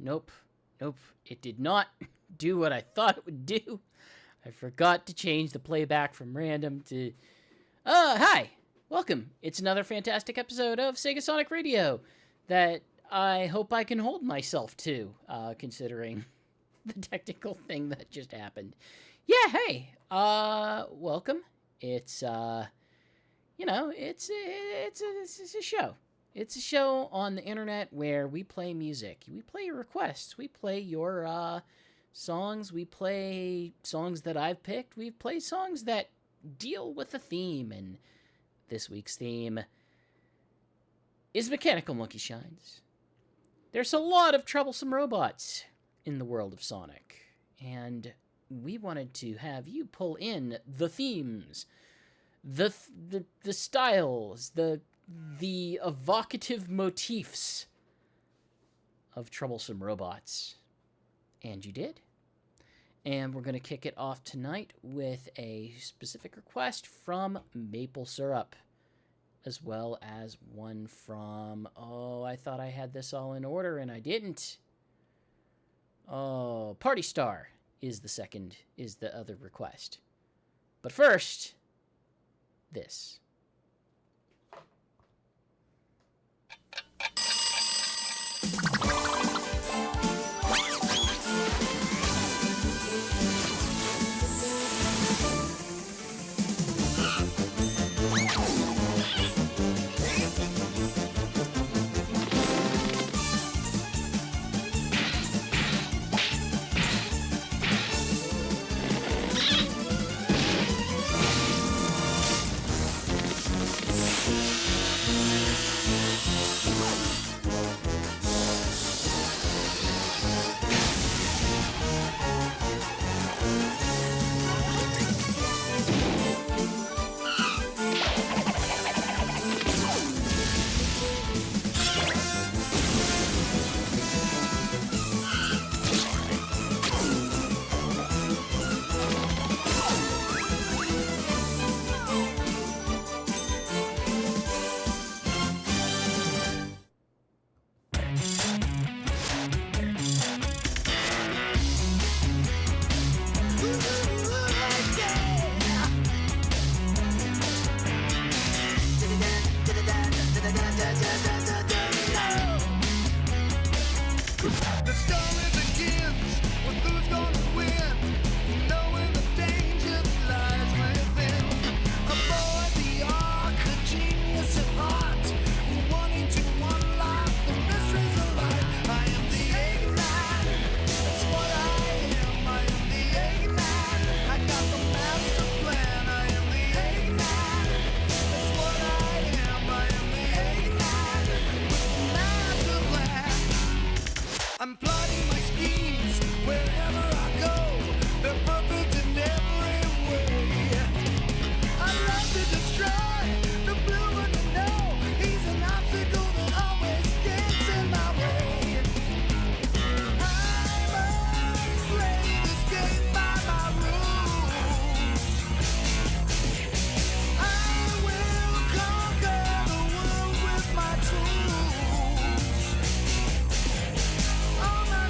Nope. It did not do what I thought it would do. I forgot to change the playback from random to... Hi! Welcome. It's another fantastic episode of SEGA Sonic Radio that I hope I can hold myself to, considering the technical thing that just happened. Yeah, hey! Welcome. It's a show. It's a show on the internet where we play music. We play your requests. We play your songs. We play songs that I've picked. We play songs that deal with a theme. And this week's theme is Mechanical Monkeyshines. There's a lot of troublesome robots in the world of Sonic. And we wanted to have you pull in the themes, the styles, the evocative motifs of troublesome robots. And you did. And we're going to kick it off tonight with a specific request from Maple Syrup, as well as one from, I thought I had this all in order and I didn't. Party Star is the other request. But first, this. All my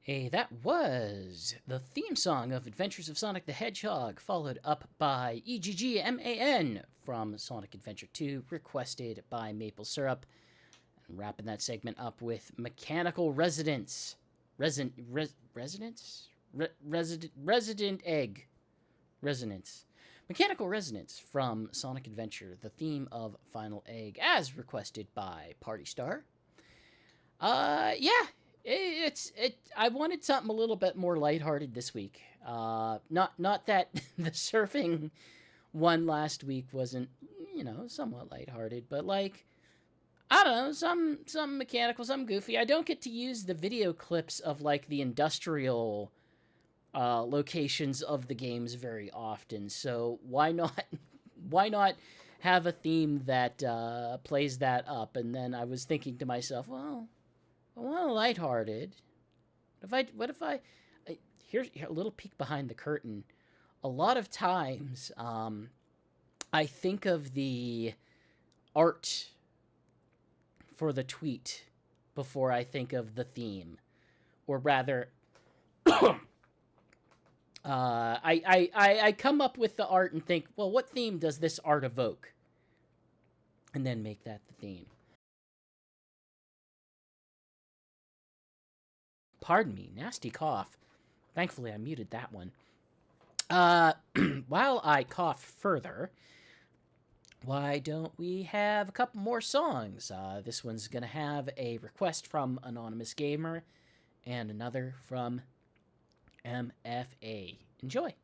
Hey, that was the theme song of Adventures of Sonic the Hedgehog, followed up by EGGMAN from Sonic Adventure 2, requested by Maple Syrup. And wrapping that segment up with Mechanical Residence. Residence? Resident Egg. Resonance. Mechanical Resonance from Sonic Adventure, the theme of Final Egg, as requested by Party Star. Yeah. I wanted something a little bit more lighthearted this week. Not that the surfing one last week wasn't, somewhat lighthearted, but like, I don't know, some mechanical, some goofy. I don't get to use the video clips of like the industrial locations of the games very often. So why not have a theme that plays that up? And then I was thinking to myself, well, I want a lighthearted. What if I here's a little peek behind the curtain. A lot of times, I think of the art for the tweet before I think of the theme, or rather, I come up with the art and think, well, what theme does this art evoke, and then make that the theme. Pardon me, nasty cough. Thankfully, I muted that one. While I cough further, why don't we have a couple more songs? This one's going to have a request from Anonymous Gamer and another from MFA. Enjoy.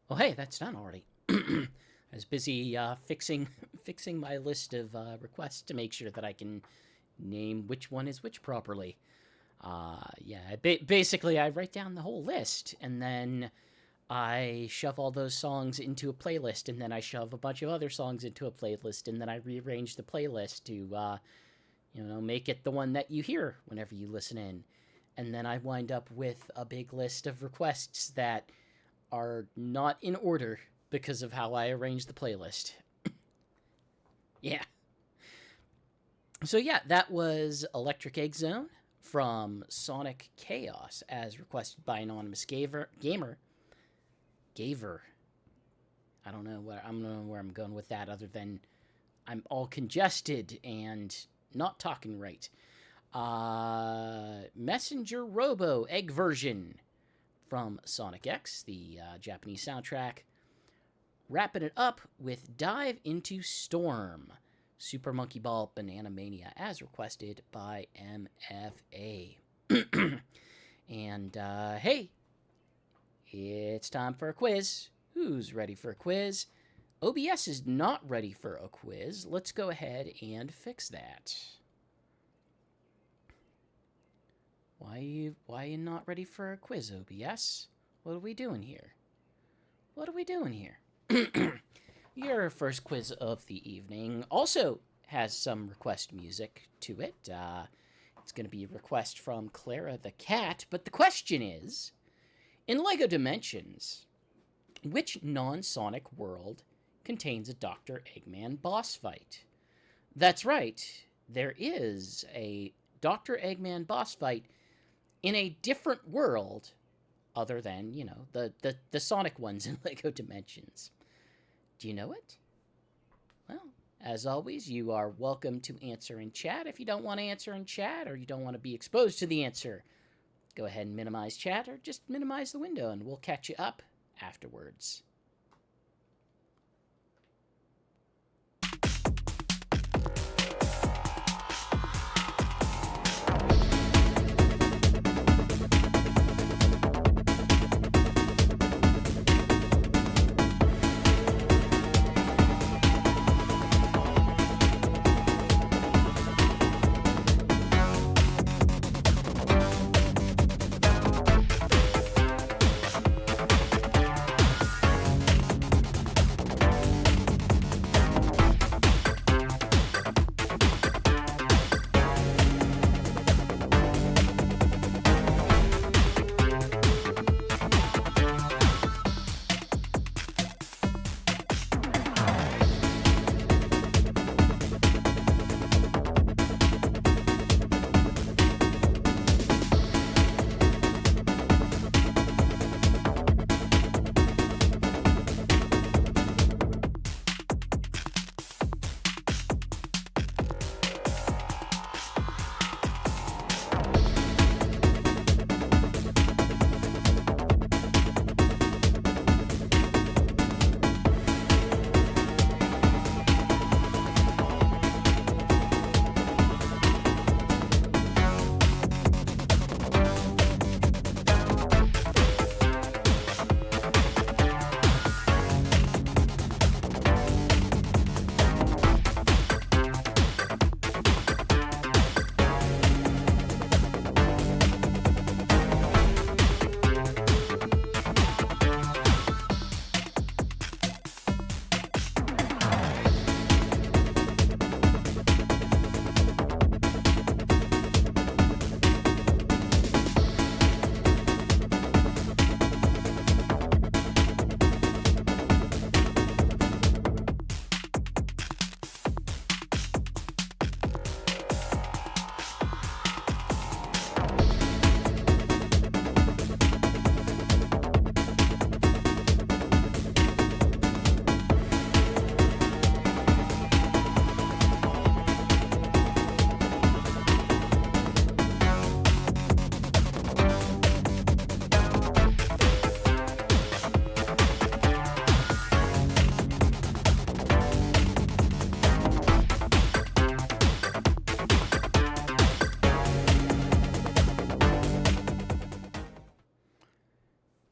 Oh, hey, that's done already. I was busy fixing fixing my list of requests to make sure that I can name which one is which properly. Yeah, basically, I write down the whole list, and then I shove all those songs into a playlist, and then I shove a bunch of other songs into a playlist, and then I rearrange the playlist to, make it the one that you hear whenever you listen in. And then I wind up with a big list of requests that are not in order because of how I arrange the playlist. Yeah. So yeah, that was Electric Egg Zone from Sonic Chaos, as requested by Anonymous Gamer. Gaver. I don't know where I'm going with that, other than I'm all congested and not talking right. Messenger Robo Egg version from Sonic X, the Japanese soundtrack. Wrapping it up with Dive into Storm, Super Monkey Ball Banana Mania, as requested by MFA. And hey, it's time for a quiz. Who's ready for a quiz? OBS is not ready for a quiz. Let's go ahead and fix that. Why are you not ready for a quiz, OBS? What are we doing here? Your first quiz of the evening also has some request music to it. It's going to be a request from Clara the Cat, but the question is, in LEGO Dimensions, which non-Sonic world contains a Dr. Eggman boss fight? That's right, there is a Dr. Eggman boss fight in a different world other than, the Sonic ones in LEGO Dimensions. Do you know it? Well, as always, you are welcome to answer in chat. If you don't want to answer in chat or you don't want to be exposed to the answer, go ahead and minimize chat or just minimize the window and we'll catch you up afterwards.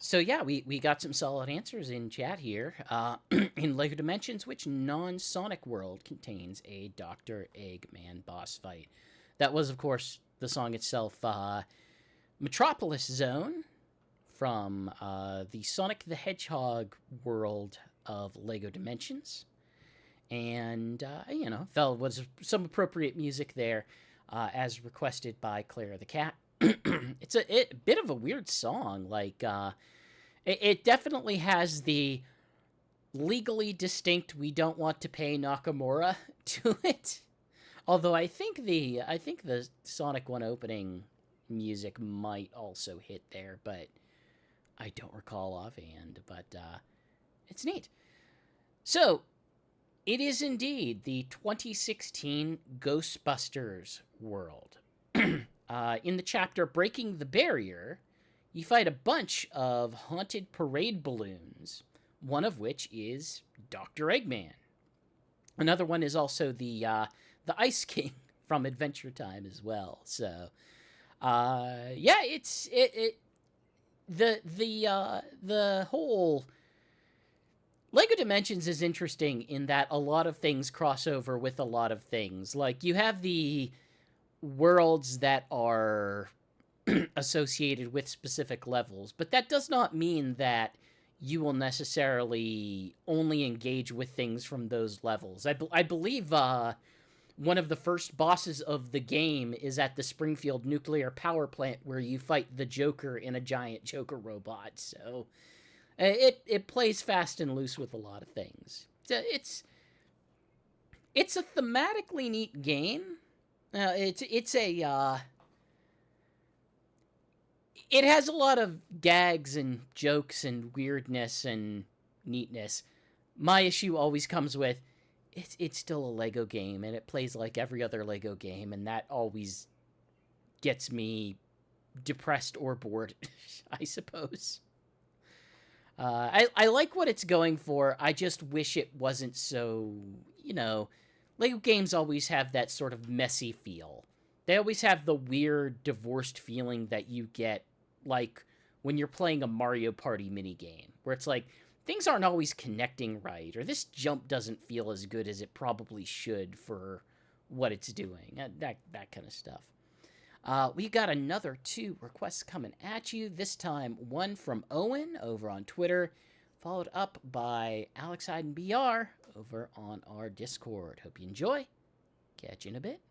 So yeah, we got some solid answers in chat here. In LEGO Dimensions, which non-Sonic world contains a Dr. Eggman boss fight? That was, of course, the song itself, Metropolis Zone, from the Sonic the Hedgehog world of LEGO Dimensions. And, felt was some appropriate music there, as requested by Clara the Cat. It's a bit of a weird song, like, it definitely has the legally distinct "we don't want to pay Nakamura" to it. Although I think the Sonic 1 opening music might also hit there, but I don't recall offhand. But it's neat. So it is indeed the 2016 Ghostbusters world. In the chapter Breaking the Barrier, you fight a bunch of haunted parade balloons, one of which is Dr. Eggman. Another one is also the Ice King from Adventure Time as well. So, yeah, the whole LEGO Dimensions is interesting in that a lot of things cross over with a lot of things. Like, you have the worlds that are associated with specific levels, but that does not mean that you will necessarily only engage with things from those levels. I believe one of the first bosses of the game is at the Springfield nuclear power plant, where you fight the Joker in a giant Joker robot. So it plays fast and loose with a lot of things. It's a thematically neat game. It's a it has a lot of gags and jokes and weirdness and neatness. My issue always comes with it's still a Lego game and it plays like every other Lego game, and that always gets me depressed or bored, I suppose. I like what it's going for. I just wish it wasn't so, you know, Lego games always have that sort of messy feel. They always have the weird divorced feeling that you get like when you're playing a Mario Party minigame, where it's like things aren't always connecting right, or this jump doesn't feel as good as it probably should for what it's doing. That kind of stuff. We got another 2 requests coming at you. This time, one from Owen over on Twitter, followed up by Alex Hyden BR over on our Discord. Hope you enjoy. Catch you in a bit.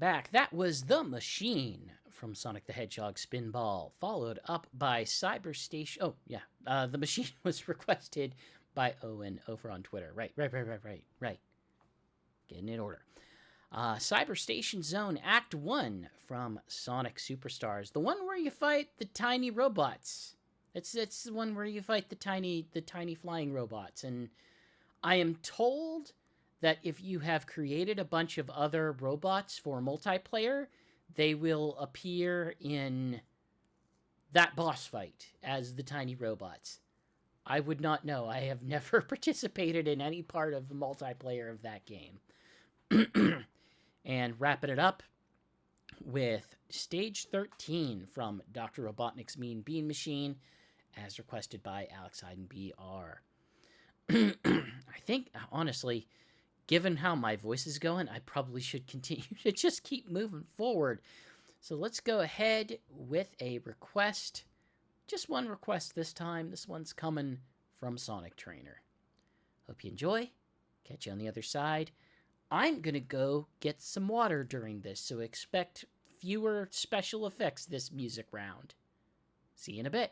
back. That was The Machine from Sonic the Hedgehog Spinball, followed up by Cyberstation. Oh, yeah. The Machine was requested by Owen over on Twitter. Right. Getting in order. Cyberstation Zone Act 1 from Sonic Superstars. The one where you fight the tiny robots. It's the one where you fight the tiny flying robots. And I am told that if you have created a bunch of other robots for multiplayer, they will appear in that boss fight as the tiny robots. I would not know. I have never participated in any part of the multiplayer of that game. And wrapping it up with Stage 13 from Dr. Robotnik's Mean Bean Machine, as requested by Alex Hyden BR. I think, honestly, given how my voice is going, I probably should continue to just keep moving forward. So let's go ahead with a request. Just one request this time. This one's coming from Sonic Trainer. Hope you enjoy. Catch you on the other side. I'm going to go get some water during this, so expect fewer special effects this music round. See you in a bit.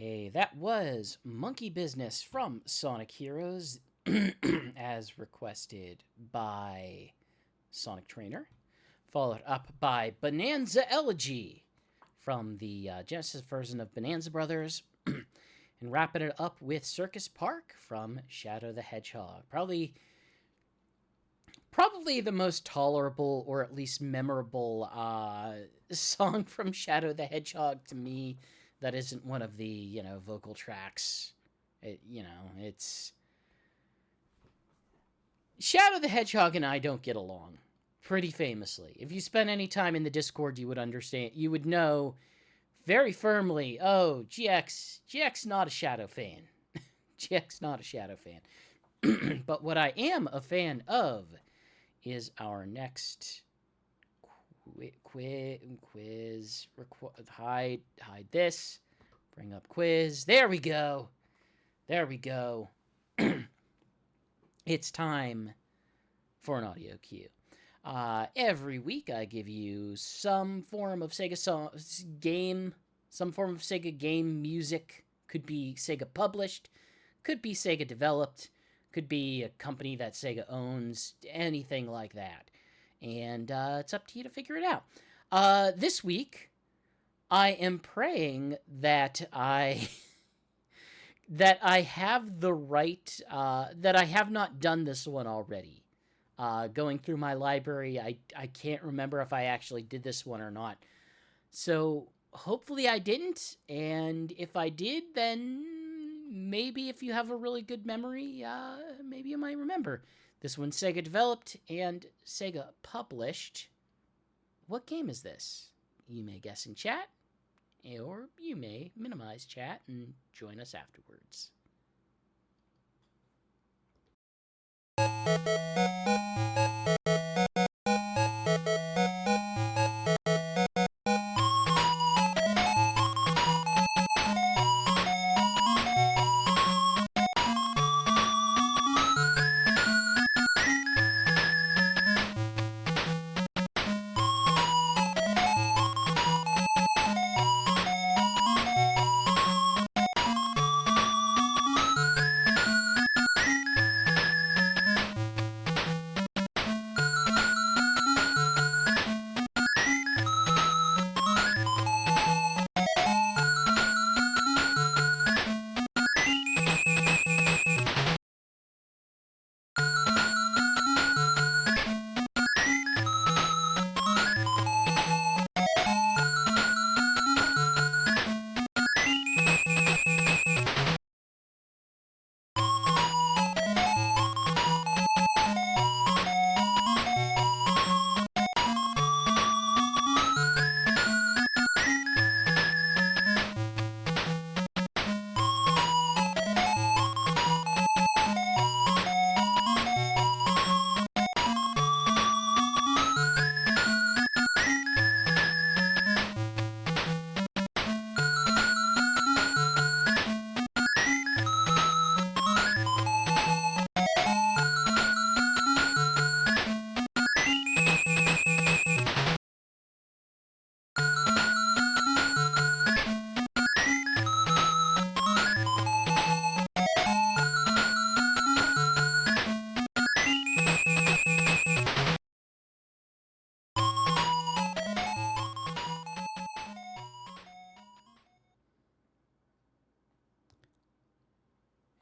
Hey, that was Monkey Business from Sonic Heroes, as requested by Sonic Trainer, followed up by Bonanza Elegy from the Genesis version of Bonanza Brothers, and wrapping it up with Circus Park from Shadow the Hedgehog. Probably the most tolerable or at least memorable song from Shadow the Hedgehog to me that isn't one of the, vocal tracks. It's Shadow the Hedgehog and I don't get along pretty famously. If you spend any time in the Discord, you would know very firmly, oh, GX not a Shadow fan. GX not a Shadow fan. But what I am a fan of is our next quiz. Hide this. Bring up quiz. There we go. It's time for an audio cue. Every week I give you some form of SEGA game, some form of SEGA game music. Could be SEGA published, could be SEGA developed, could be a company that SEGA owns, anything like that. And it's up to you to figure it out. This week, I am praying that I have the right, that I have not done this one already. Going through my library, I can't remember if I actually did this one or not. So hopefully I didn't, and if I did, then maybe if you have a really good memory, maybe you might remember. This one's SEGA developed and SEGA published. What game is this? You may guess in chat, or you may minimize chat and join us afterwards.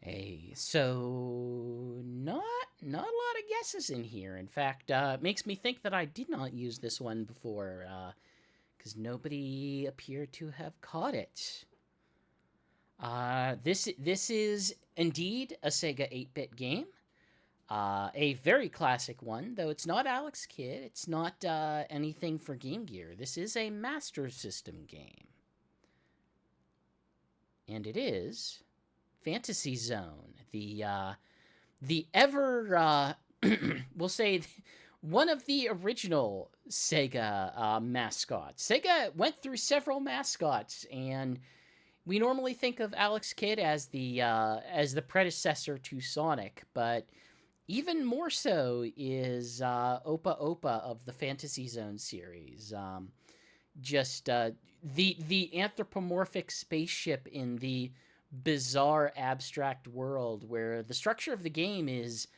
Hey, so not a lot of guesses in here. In fact, it makes me think that I did not use this one before, because nobody appeared to have caught it. This is indeed a Sega 8-bit game, a very classic one, though it's not Alex Kidd. It's not anything for Game Gear. This is a Master System game, and it is Fantasy Zone, the ever we'll say one of the original Sega mascots. Sega went through several mascots, and we normally think of Alex Kidd as the predecessor to Sonic, but even more so is Opa Opa of the Fantasy Zone series. just the anthropomorphic spaceship in the bizarre abstract world where the structure of the game is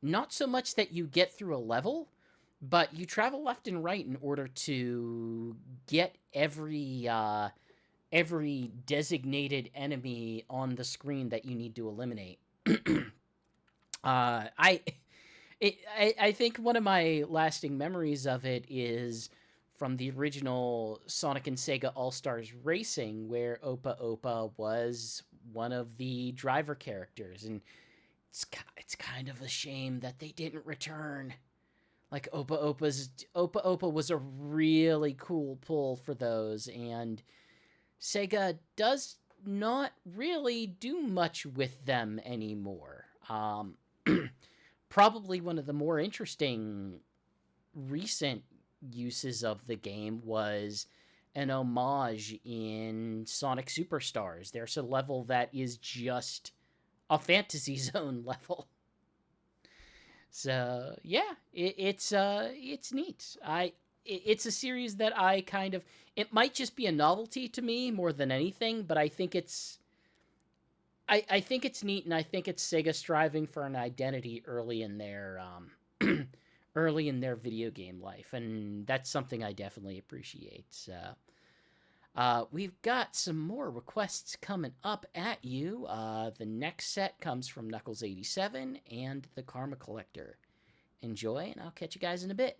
not so much that you get through a level, but you travel left and right in order to get every designated enemy on the screen that you need to eliminate. I I think one of my lasting memories of it is from the original Sonic and Sega All Stars Racing, where Opa Opa was one of the driver characters, and it's kind of a shame that they didn't return. Like Opa Opa was a really cool pull for those, and Sega does not really do much with them anymore. Probably one of the more interesting recent uses of the game was an homage in Sonic Superstars. There's a level that is just a Fantasy Zone level. So yeah, it's neat. It's a series that I kind of, it might just be a novelty to me more than anything, but I think it's neat, and I think it's Sega striving for an identity early in their early in their video game life, and that's something I definitely appreciate. So we've got some more requests coming up at you. The next set comes from Knuckles87 and the Karma Collector. Enjoy, and I'll catch you guys in a bit.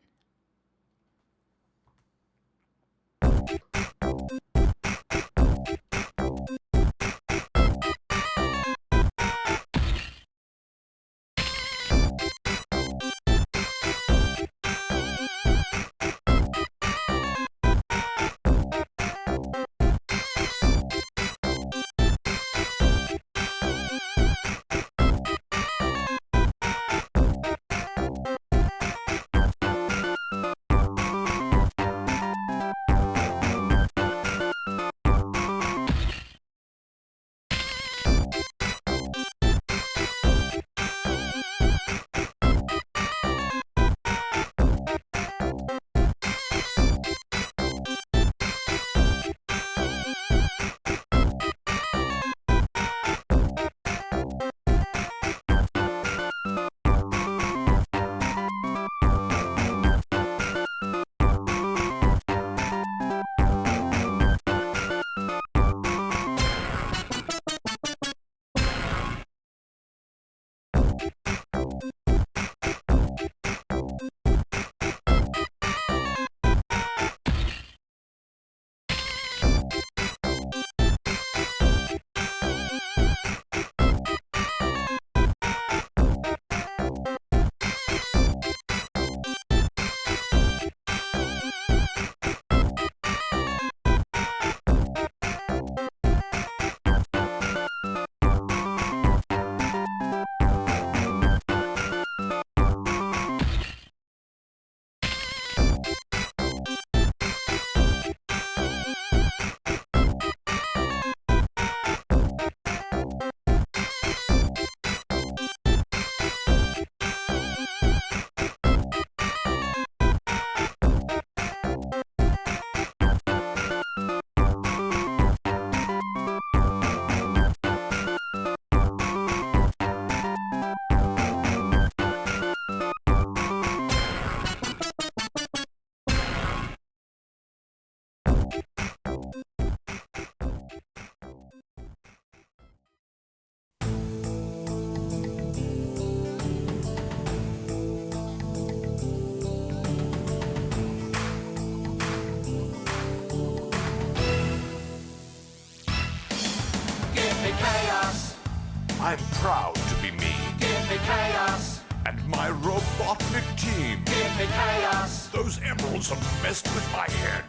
I'm proud to be me. Give me chaos. And my robotic team. Give me chaos. Those emeralds have messed with my head.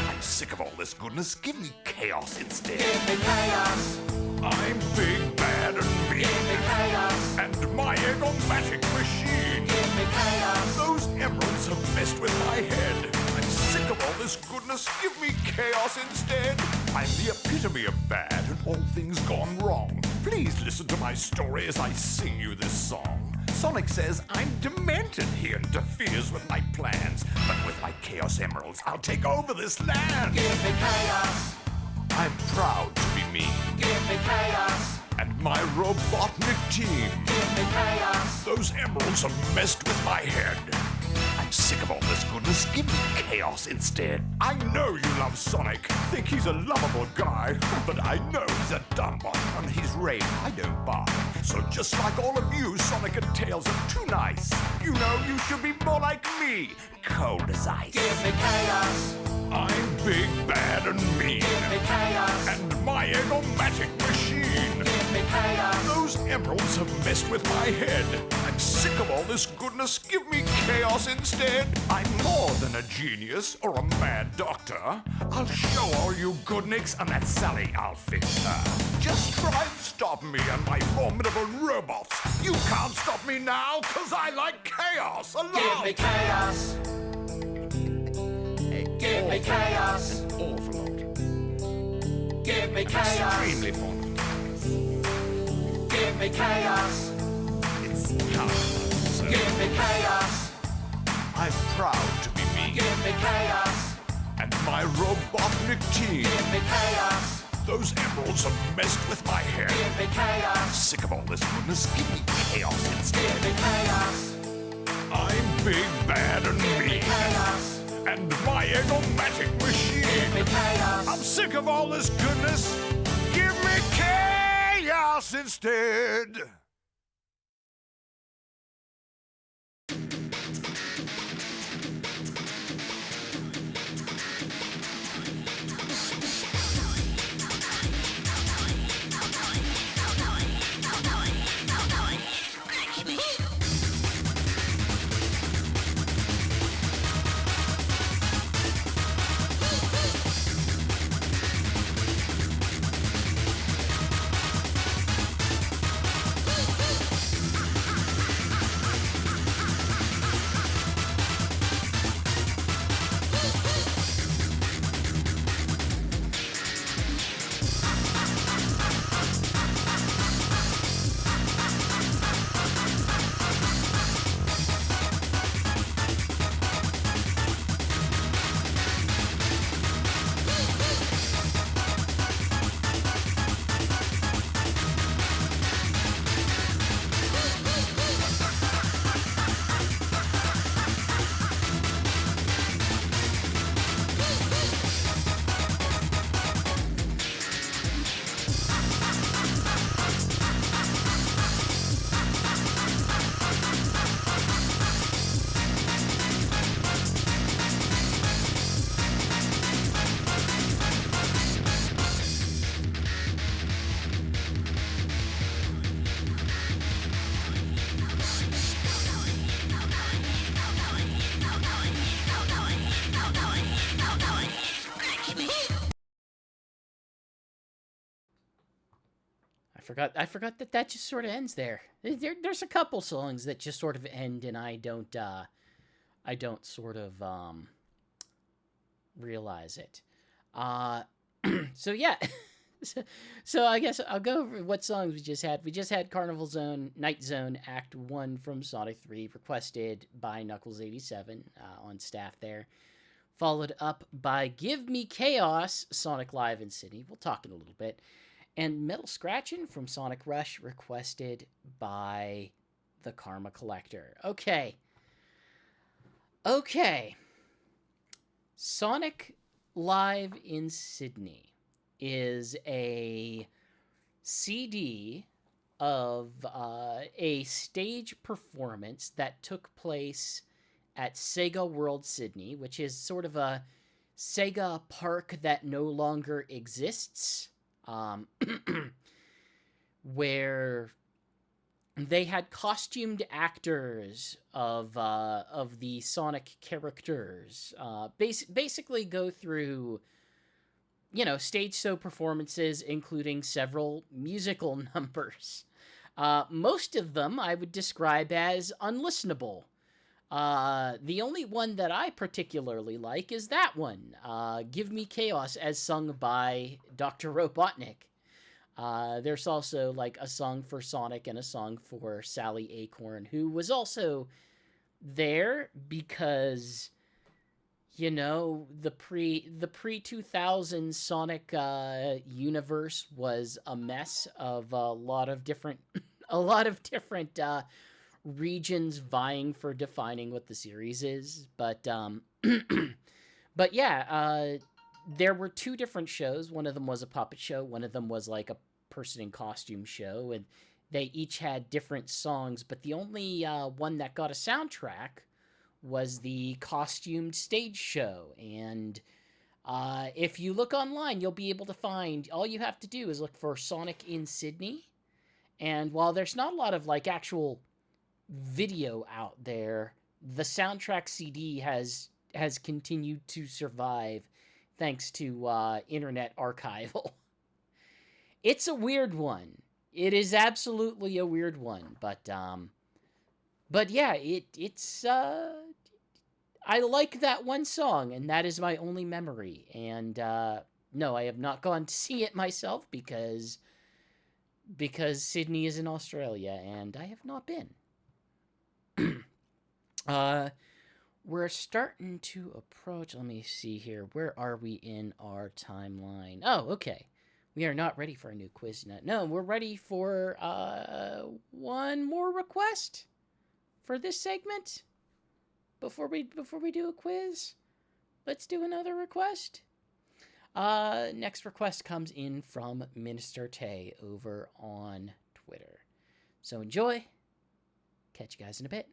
I'm sick of all this goodness. Give me chaos instead. Give me chaos. I'm big, bad, and mean. Give me chaos. And my egomatic machine. Give me chaos. Those emeralds have messed with my head. I'm sick of all this goodness. Give me chaos instead. I'm the epitome of bad and all things gone wrong. Please listen to my story as I sing you this song. Sonic says I'm demented. He interferes with my plans. But with my Chaos Emeralds, I'll take over this land. Give me chaos. I'm proud to be me. Give me chaos. And my Robotnik team. Give me chaos. Those emeralds have messed with my head. I'm sick of all this goodness. Give me chaos instead. I know you love Sonic. Think he's a lovable guy. But I know he's a dumb one. And his rage I don't buy. So just like all of you, Sonic and Tails are too nice. You know you should be more like me. Cold as ice. Give me chaos. I'm big, bad, and mean. Give me chaos. And my egomatic machine. Give me chaos. Those emeralds have messed with my head. I'm sick of all this goodness. Give me chaos instead. I'm more than a genius or a mad doctor. I'll show all you goodniks, and that Sally, I'll fix her. Just try and stop me and my formidable robots. You can't stop me now, 'cause I like chaos a lot. Give me chaos. Give me chaos. An awful lot. Give me chaos. Extremely fond of Give me chaos. It's powerless. Give me chaos. I'm proud to be me. Give me chaos. And my Robotnik team. Give me chaos. Those emeralds have messed with my head. Give me I'm chaos. sick of all this goodness. Give me chaos instead. Give me chaos. I'm big, bad, and Give me mean. chaos. And my egomatic machine. Give me chaos. I'm sick of all this goodness. Give me chaos instead. I forgot that just sort of ends there. There's a couple songs that just sort of end, and I don't sort of realize it. So yeah. So I guess I'll go over what songs we just had. We just had Carnival Zone, Night Zone, Act 1 from Sonic 3, requested by Knuckles87 on staff there. Followed up by Give Me Chaos, Sonic Live in Sydney. We'll talk in a little bit. And Metal Scratchin' from Sonic Rush, requested by the Karma Collector. Okay. Sonic Live in Sydney is a CD of a stage performance that took place at Sega World Sydney, which is sort of a Sega park that no longer exists. Where they had costumed actors of the Sonic characters basically go through, stage show performances, including several musical numbers. Most of them I would describe as unlistenable. The only one that I particularly like is that one, Give Me Chaos, as sung by Dr. Robotnik. There's also like a song for Sonic and a song for Sally Acorn, who was also there because You know, the pre 2000 Sonic universe was a mess of a lot of different a lot of different regions vying for defining what the series is. But yeah, there were two different shows. One of them was a puppet show. One of them was like a person in costume show, and they each had different songs. But the only one that got a soundtrack was the costumed stage show. And if you look online, you'll be able to find. All you have to do is look for Sonic in Sydney. And while there's not a lot of like actual video out there, the soundtrack CD has continued to survive thanks to internet archival. It's a weird one. It is absolutely a weird one, but yeah, it's I like that one song, and that is my only memory. And no, I have not gone to see it myself because Sydney is in Australia, and I have not been. We're starting to approach. Let me see here. Where are we in our timeline? Oh, okay. We are not ready for a new quiz yet. No, we're ready for one more request for this segment. Before we do a quiz, let's do another request. Next request comes in from Minister Tay over on Twitter. So enjoy. Catch you guys in a bit.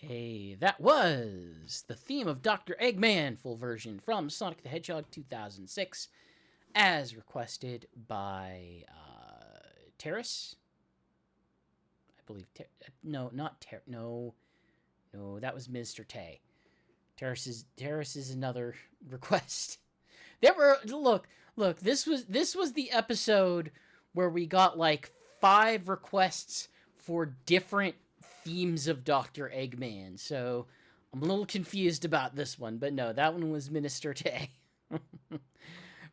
Hey, that was the theme of Dr. Eggman, full version from Sonic the Hedgehog 2006, as requested by Terrace. I believe. No, not Ter. No, that was Mr. Tay. Terrace is another request. There were look. This was the episode where we got like 5 requests for different themes of Dr. Eggman. So I'm a little confused about this one, but no, that one was Minister Tay.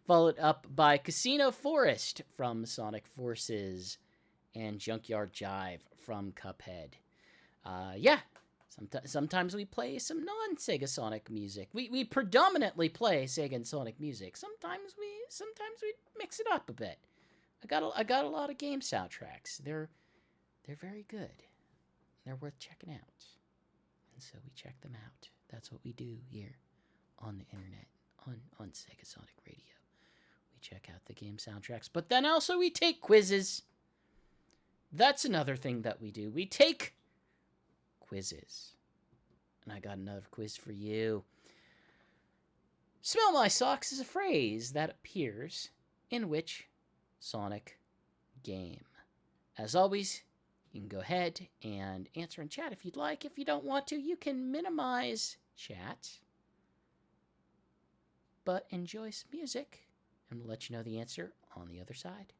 Followed up by Casino Forest from Sonic Forces and Junkyard Jive from Cuphead. Yeah, sometimes we play some non-Sega Sonic music. We predominantly play Sega and Sonic music. Sometimes we mix it up a bit. I got a lot of game soundtracks. They're very good. They're worth checking out. And so we check them out. That's what we do here on the internet, on SEGASonic Radio. We check out the game soundtracks, but then also we take quizzes. That's another thing that we do. We take quizzes. And I got another quiz for you. Smell my socks is a phrase that appears in which Sonic game? As always, you can go ahead and answer in chat if you'd like. If you don't want to, you can minimize chat. But enjoy some music, and we'll let you know the answer on the other side.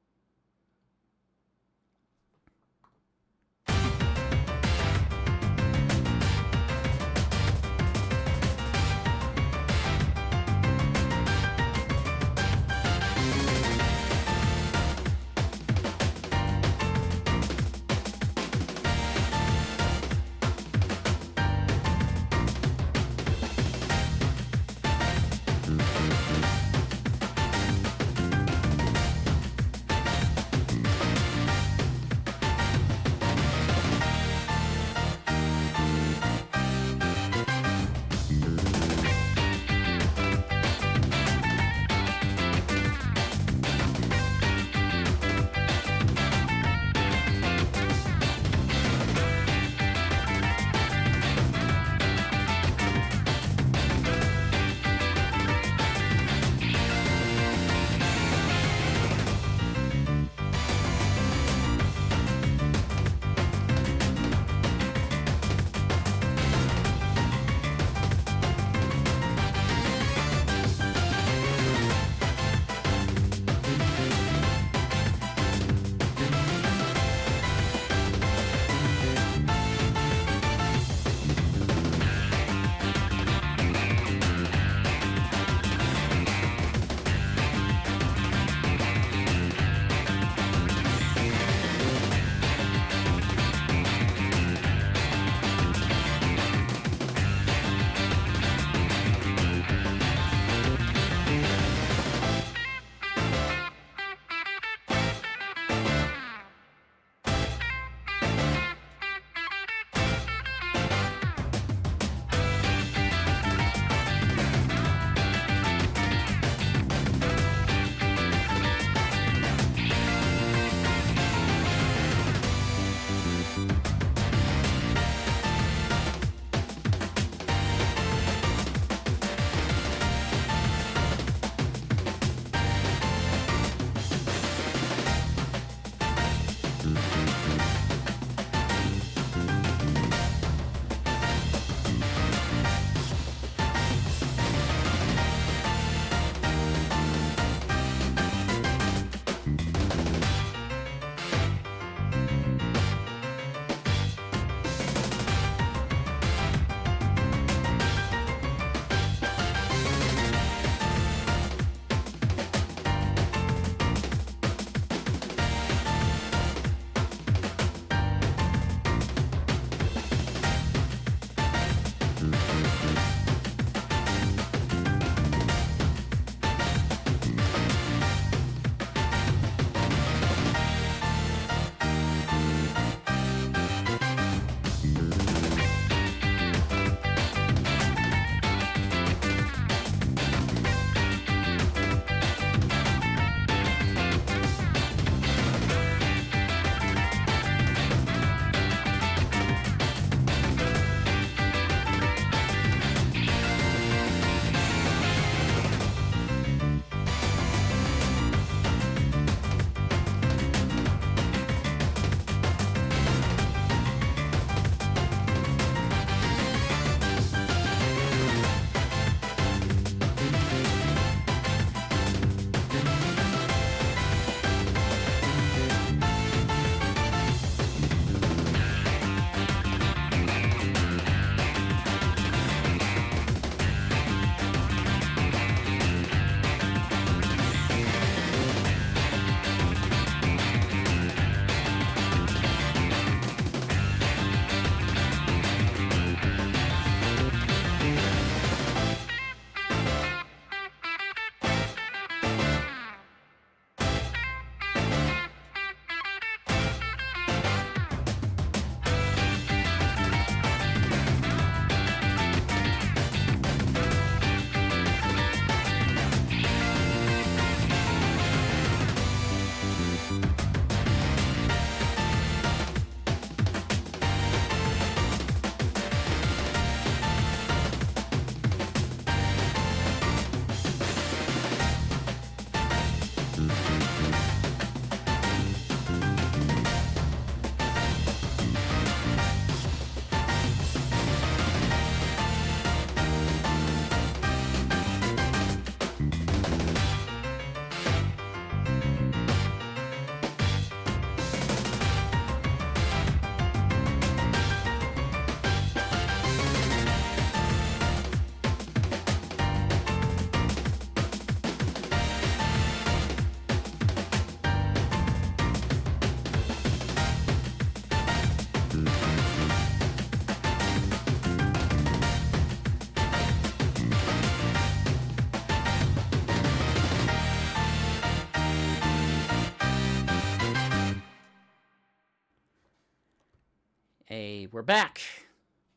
Hey, we're back.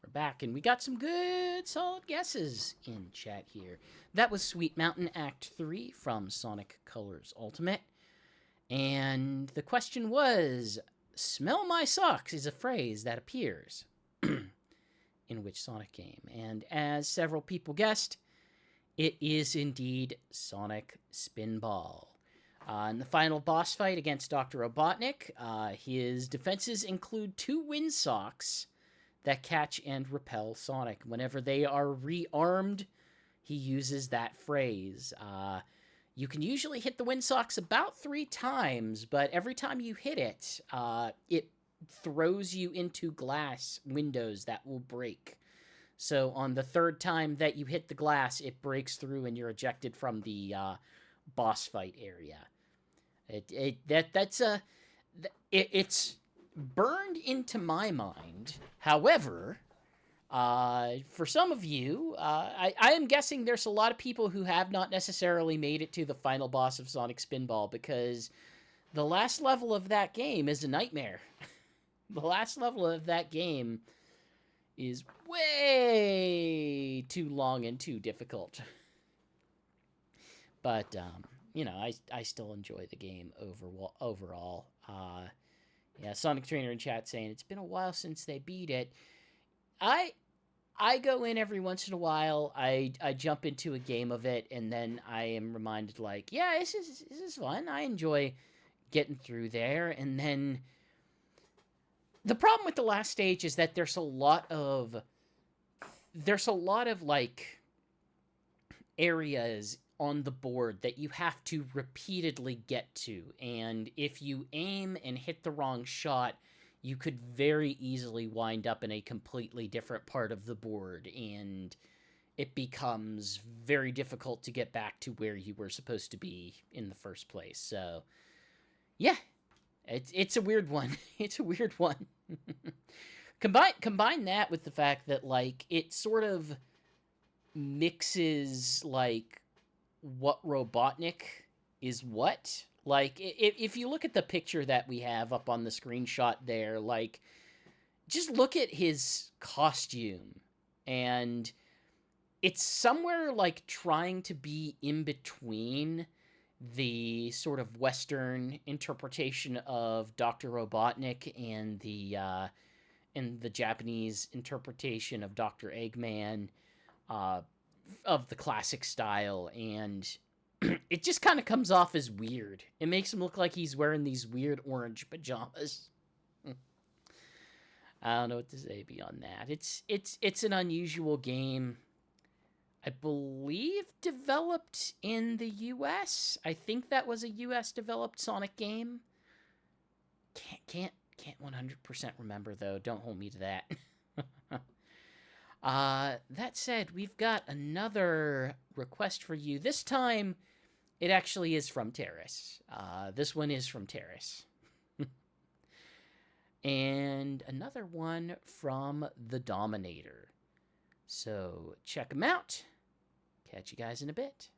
We're back, and we got some good, solid guesses in chat here. That was Sweet Mountain Act 3 from Sonic Colors Ultimate. And the question was, smell my socks is a phrase that appears in which Sonic game? And as several people guessed, it is indeed Sonic Spinball. In the final boss fight against Dr. Robotnik, his defenses include 2 wind socks that catch and repel Sonic. Whenever they are rearmed, he uses that phrase. You can usually hit the wind socks about 3 times, but every time you hit it, it throws you into glass windows that will break. So on the 3rd time that you hit the glass, it breaks through and you're ejected from the boss fight area. It's burned into my mind. However, for some of you, I am guessing there's a lot of people who have not necessarily made it to the final boss of Sonic Spinball, because the last level of that game is a nightmare. The last level of that game is way too long and too difficult. But, I still enjoy the game overall. Yeah, Sonic Trainer in chat saying, it's been a while since they beat it. I go in every once in a while, I jump into a game of it, and then I am reminded, like, yeah, this is fun. I enjoy getting through there. And then the problem with the last stage is that there's a lot of like areas on the board that you have to repeatedly get to, and if you aim and hit the wrong shot, you could very easily wind up in a completely different part of the board, and it becomes very difficult to get back to where you were supposed to be in the first place. So yeah, it's a weird one. It's a weird one. Combine that with the fact that, like, it sort of mixes, like, what Robotnik is what. Like, if you look at the picture that we have up on the screenshot there, like, just look at his costume, and it's somewhere, like, trying to be in between the sort of Western interpretation of Dr. Robotnik and the Japanese interpretation of Dr. Eggman, of the classic style, and it just kind of comes off as weird. It makes him look like he's wearing these weird orange pajamas. I don't know what to say beyond that. It's an unusual game. I believe developed in the US. I think that was a US developed Sonic game. Can't 100% remember, though. Don't hold me to that. That said, we've got another request for you. This time, it actually is from Terrace. This one is from Terrace. And another one from The Dominator. So, check them out. Catch you guys in a bit.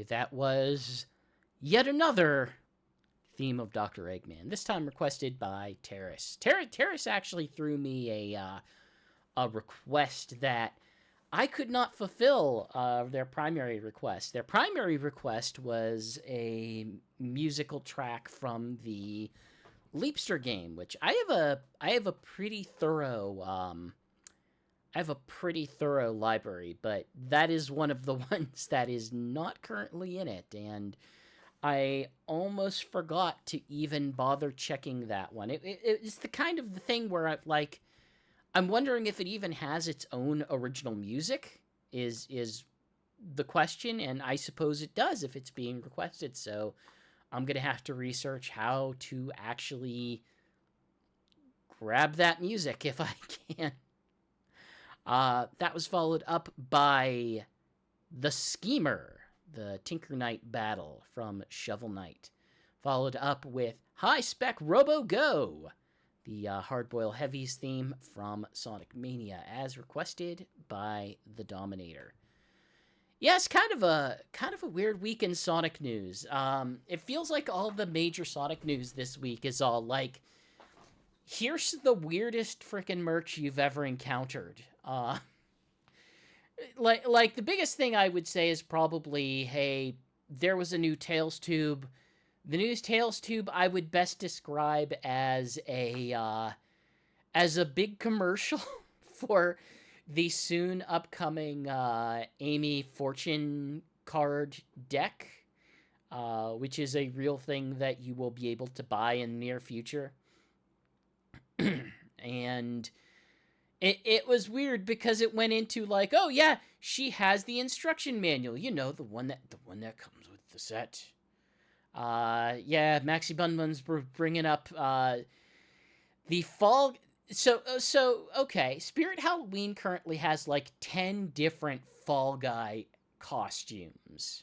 That was yet another theme of Dr. Eggman. This time requested by Terrace. Terrace actually threw me a request that I could not fulfill their primary request. Their primary request was a musical track from the Leapster game, which I have a pretty thorough library, but that is one of the ones that is not currently in it, and I almost forgot to even bother checking that one. It's the kind of the thing where I'm wondering if it even has its own original music, is the question, and I suppose it does if it's being requested, so I'm going to have to research how to actually grab that music if I can. That was followed up by The Schemer, the Tinker Knight battle from Shovel Knight. Followed up with High Spec Robo Go, the Hardboil Heavies theme from Sonic Mania, as requested by the Dominator. Yeah, it's kind of a weird week in Sonic news. It feels like all the major Sonic news this week is all like, here's the weirdest freaking merch you've ever encountered. Like the biggest thing I would say is probably, hey, there was a new Tails tube. The new Tails tube I would best describe as a big commercial for the soon upcoming Amy Fortune card deck, which is a real thing that you will be able to buy in the near future. And it was weird because it went into like, oh yeah, she has the instruction manual, you know, the one that comes with the set. Yeah, Maxi Bunbun's bringing up the fall. So okay, Spirit Halloween currently has like 10 different Fall Guy costumes,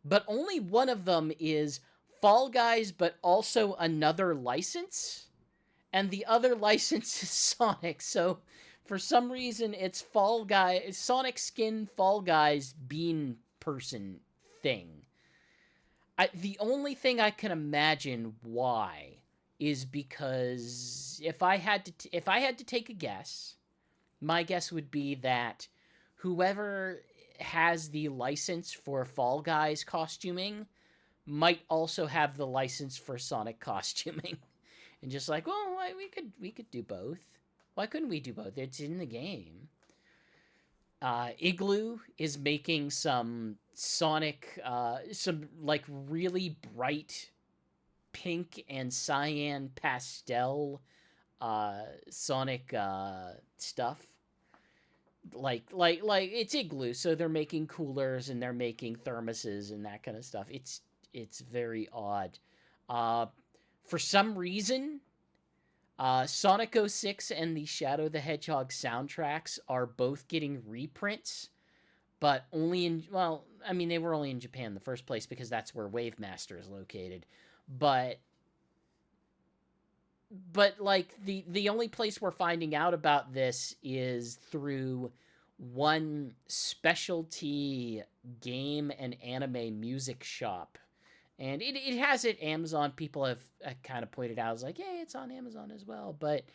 but only one of them is Fall Guys, but also another license, and the other license is Sonic. So for some reason, it's Sonic skin Fall Guys bean person thing. The only thing I can imagine why is because if I had to take a guess, my guess would be that whoever has the license for Fall Guys costuming might also have the license for Sonic costuming. And just like, well, we could do both. Why couldn't we do both? It's in the game. Igloo is making some Sonic, some like really bright pink and cyan pastel Sonic stuff. Like it's Igloo, so they're making coolers and they're making thermoses and that kind of stuff. It's very odd. For some reason, Sonic 06 and the Shadow the Hedgehog soundtracks are both getting reprints, but only in, well, I mean, they were only in Japan in the first place because that's where Wavemaster is located. But like, the only place we're finding out about this is through one specialty game and anime music shop. And it has it Amazon. People have kind of pointed out, it's like, yeah, it's on Amazon as well. But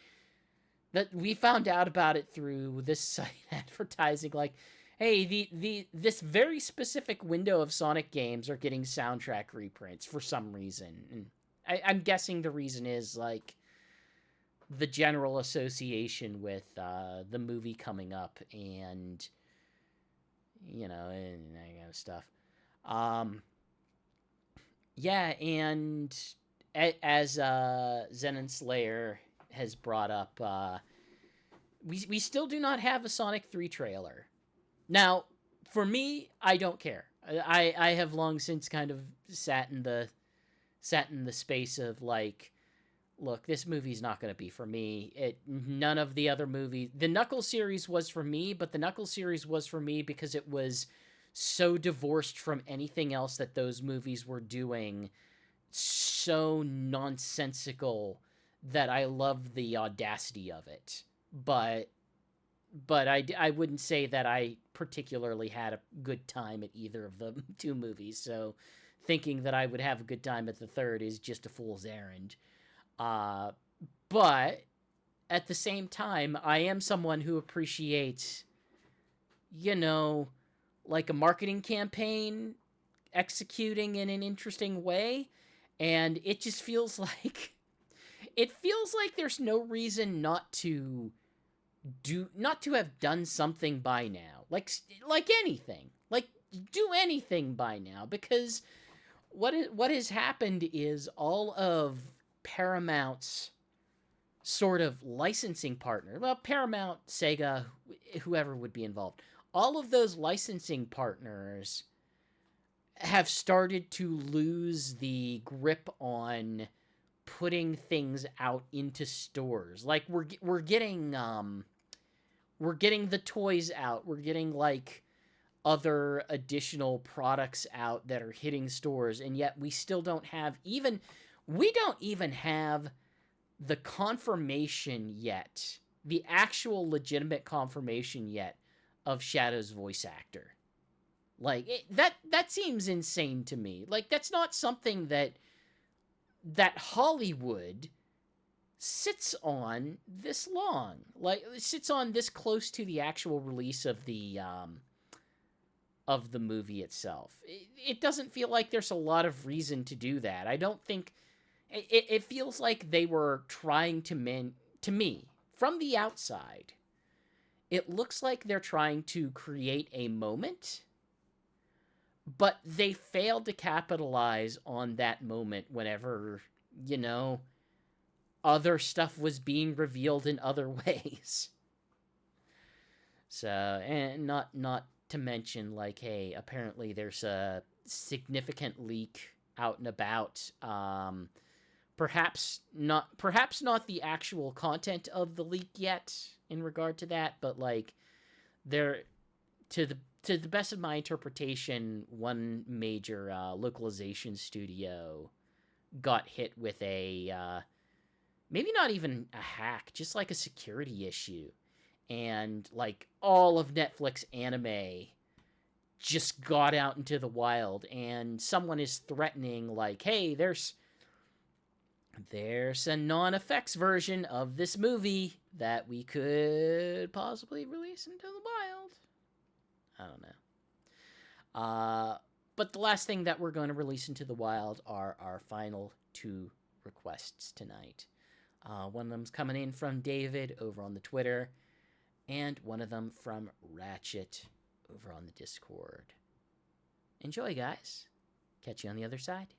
that we found out about it through this site advertising, like, hey, this very specific window of Sonic games are getting soundtrack reprints for some reason. And I'm guessing the reason is like the general association with the movie coming up and, you know, and that kind of stuff. Yeah, and as Zenon Slayer has brought up, we still do not have a Sonic 3 trailer. Now, for me, I don't care. I have long since kind of sat in the space of like, look, this movie's not going to be for me. None of the other movies. The Knuckles series was for me, but the Knuckles series was for me because it was so divorced from anything else that those movies were doing, so nonsensical that I love the audacity of it. But but I wouldn't say that I particularly had a good time at either of the two movies. So thinking that I would have a good time at the third is just a fool's errand. But at the same time, I am someone who appreciates, you know, like a marketing campaign executing in an interesting way. And it just feels like there's no reason not to have done something by now. Like anything. Like do anything by now, because what has happened is all of Paramount's sort of licensing partner, well, Paramount, Sega, whoever would be involved, all of those licensing partners have started to lose the grip on putting things out into stores. Like we're getting the toys out. We're getting like other additional products out that are hitting stores, and yet we still don't even have the confirmation yet, the actual legitimate confirmation yet of Shadow's voice actor. Like that seems insane to me. Like that's not something that Hollywood sits on this long. Like sits on this close to the actual release of the movie itself. It doesn't feel like there's a lot of reason to do that. I don't think it feels like they were trying to me, from the outside, it looks like they're trying to create a moment, but they failed to capitalize on that moment whenever, other stuff was being revealed in other ways. So, and not to mention, like, hey, apparently there's a significant leak out and about. Perhaps not the actual content of the leak yet in regard to that, but like there, to the best of my interpretation, one major localization studio got hit with a maybe not even a hack, just like a security issue, and like all of Netflix anime just got out into the wild, and someone is threatening like, hey, there's a non-effects version of this movie that we could possibly release into the wild. I don't know. But the last thing that we're going to release into the wild are our final two requests tonight. One of them's coming in from David over on the Twitter, and one of them from Ratchet over on the Discord. Enjoy, guys. Catch you on the other side.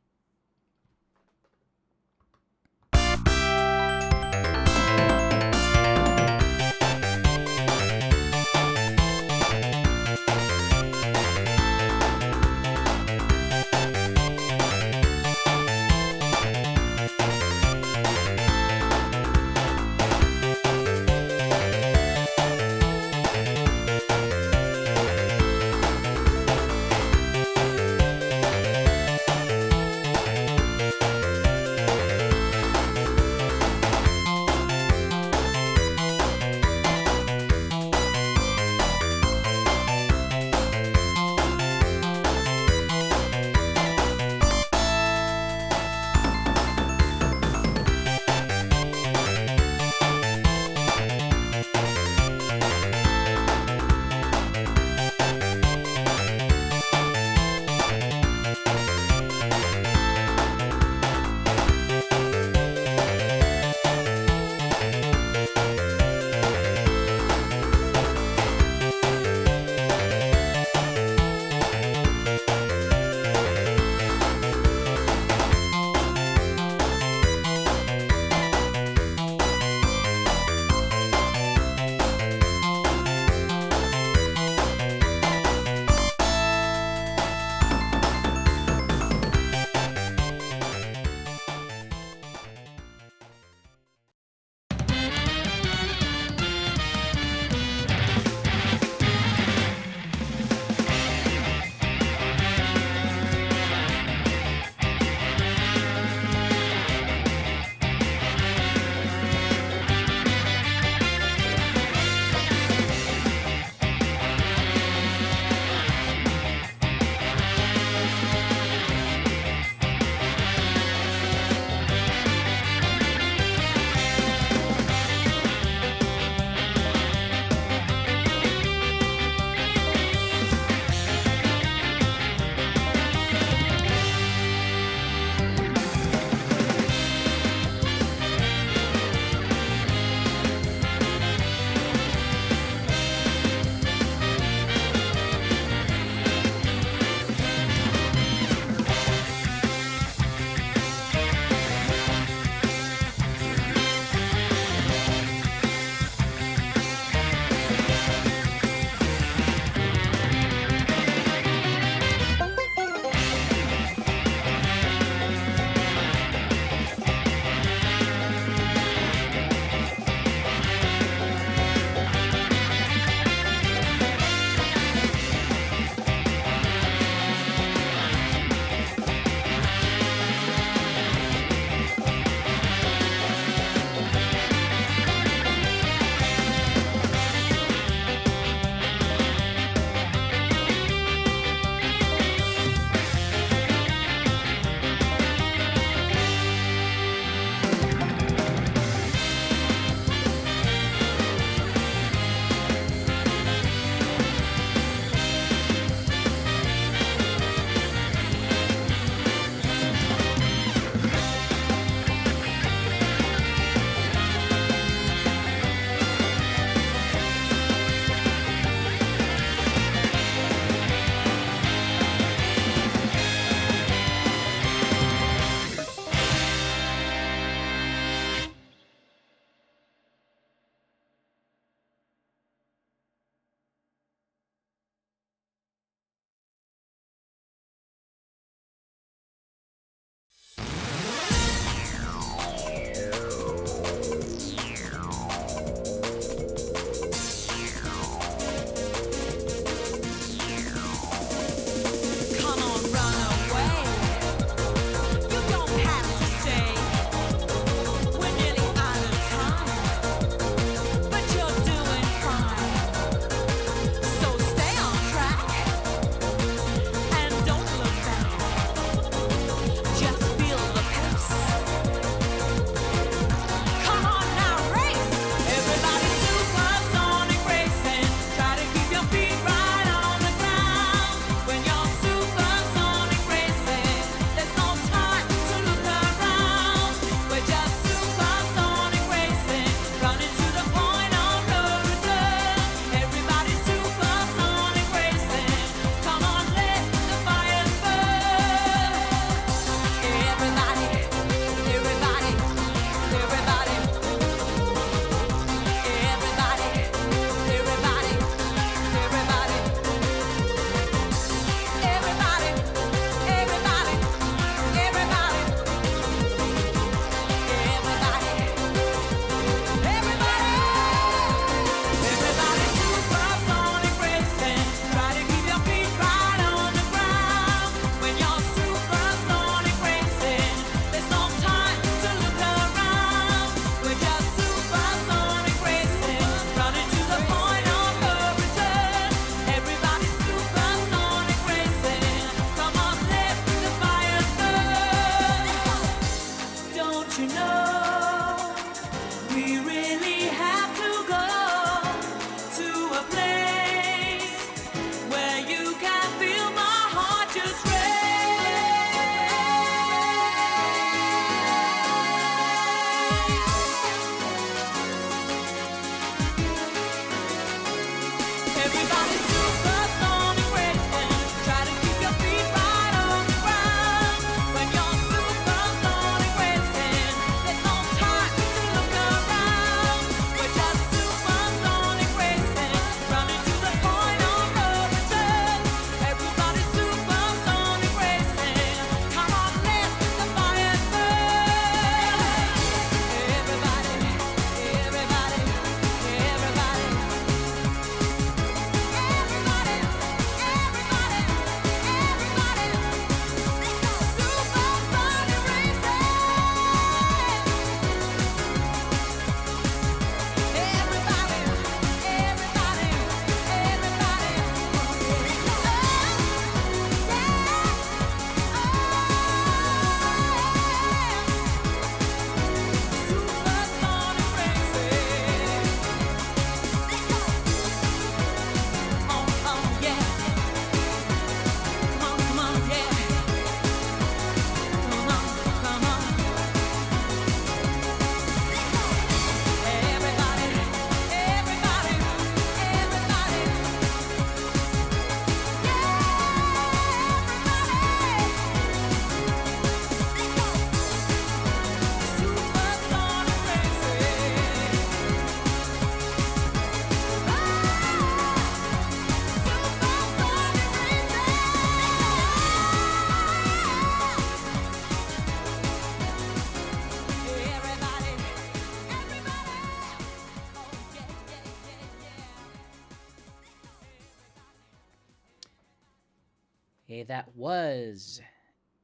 Hey, that was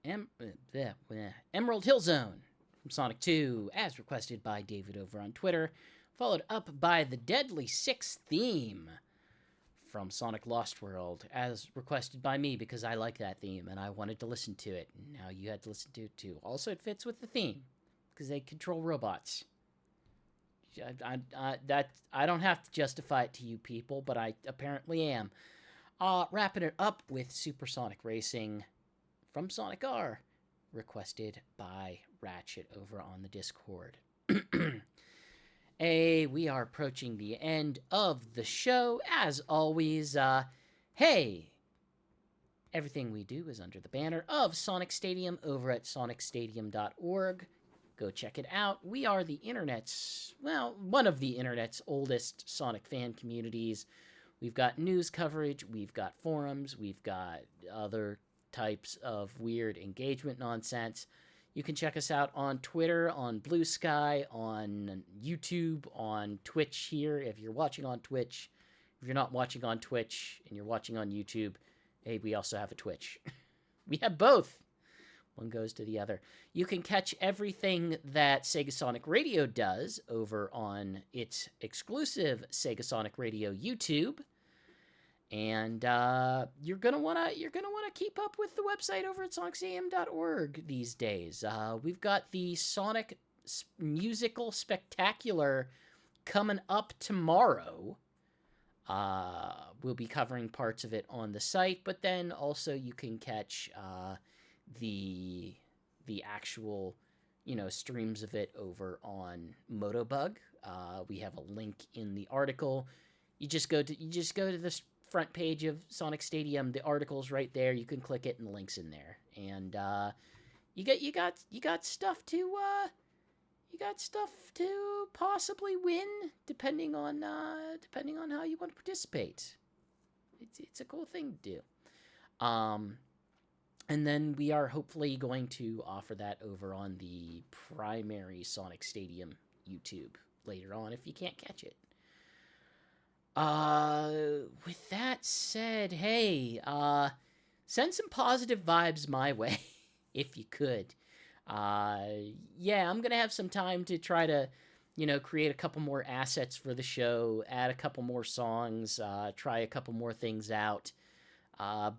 Emerald Hill Zone from Sonic 2, as requested by David over on Twitter, followed up by the Deadly Six theme from Sonic Lost World, as requested by me because I like that theme and I wanted to listen to it. Now you had to listen to it too. Also, it fits with the theme because they control robots. I don't have to justify it to you people, but I apparently am. Wrapping it up with Supersonic Racing from Sonic R, requested by Ratchet over on the Discord. We are approaching the end of the show. As always, hey, everything we do is under the banner of Sonic Stadium over at sonicstadium.org. Go check it out. We are the internet's, one of the internet's oldest Sonic fan communities. We've got news coverage, we've got forums, we've got other types of weird engagement nonsense. You can check us out on Twitter, on Blue Sky, on YouTube, on Twitch here. If you're watching on Twitch, if you're not watching on Twitch and you're watching on YouTube, hey, we also have a Twitch. We have both. One goes to the other. You can catch everything that Sega Sonic Radio does over on its exclusive Sega Sonic Radio YouTube. And you're gonna wanna keep up with the website over at sonicstadium.org these days. We've got the Sonic Musical Spectacular coming up tomorrow. We'll be covering parts of it on the site, but then also you can catch the actual streams of it over on Motobug. We have a link in the article. You just go to the front page of Sonic Stadium. The article's right there. You can click it and the link's in there. And you got stuff to possibly win depending on how you want to participate. It's a cool thing to do. And then we are hopefully going to offer that over on the primary Sonic Stadium YouTube later on if you can't catch it. With that said, hey, send some positive vibes my way, if you could. Yeah, I'm gonna have some time to try to, create a couple more assets for the show, add a couple more songs, try a couple more things out.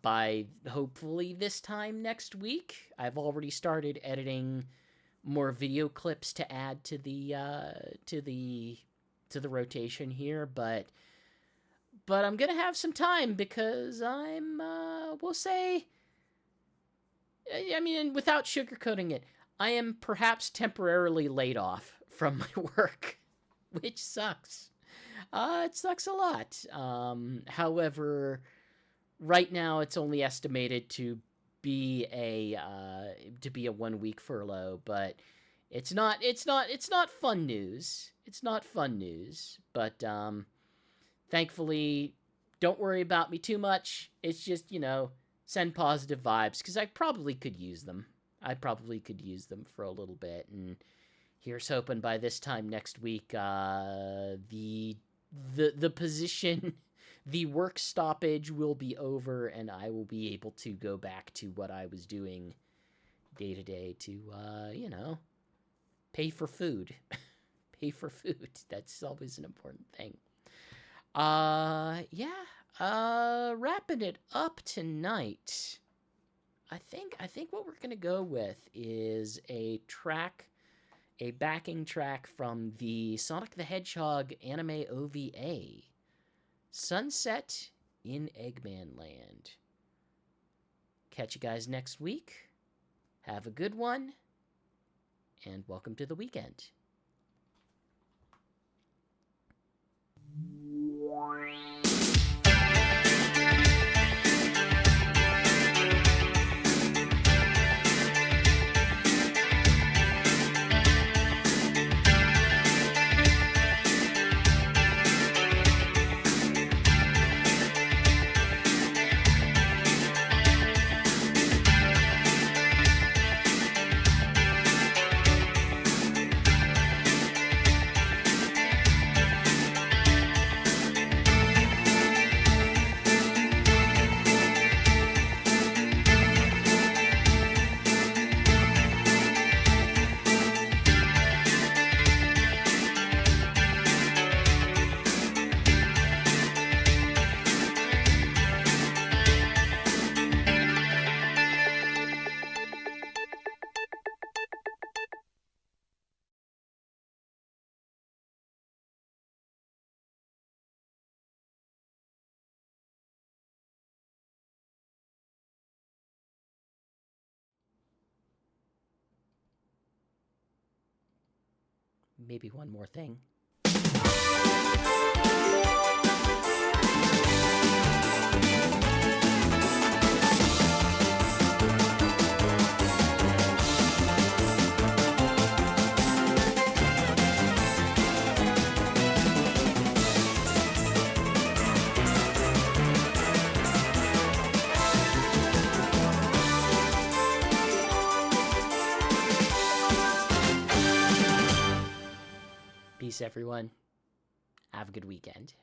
By hopefully this time next week, I've already started editing more video clips to add to the rotation here, but I'm gonna have some time because I'm we'll say, without sugarcoating it, I am perhaps temporarily laid off from my work, which sucks. It sucks a lot. However, right now, it's only estimated to be a 1 week furlough, but it's not fun news. It's not fun news, but thankfully, don't worry about me too much. It's just send positive vibes because I probably could use them. I probably could use them for a little bit, and here's hoping by this time next week, the position. The work stoppage will be over, and I will be able to go back to what I was doing day to day to, pay for food. Pay for food. That's always an important thing. Wrapping it up tonight. I think what we're gonna go with is a backing track from the Sonic the Hedgehog anime OVA. Sunset in Eggman Land. Catch you guys next week. Have a good one, and welcome to the weekend. maybe one more thing. Peace, everyone. Have a good weekend.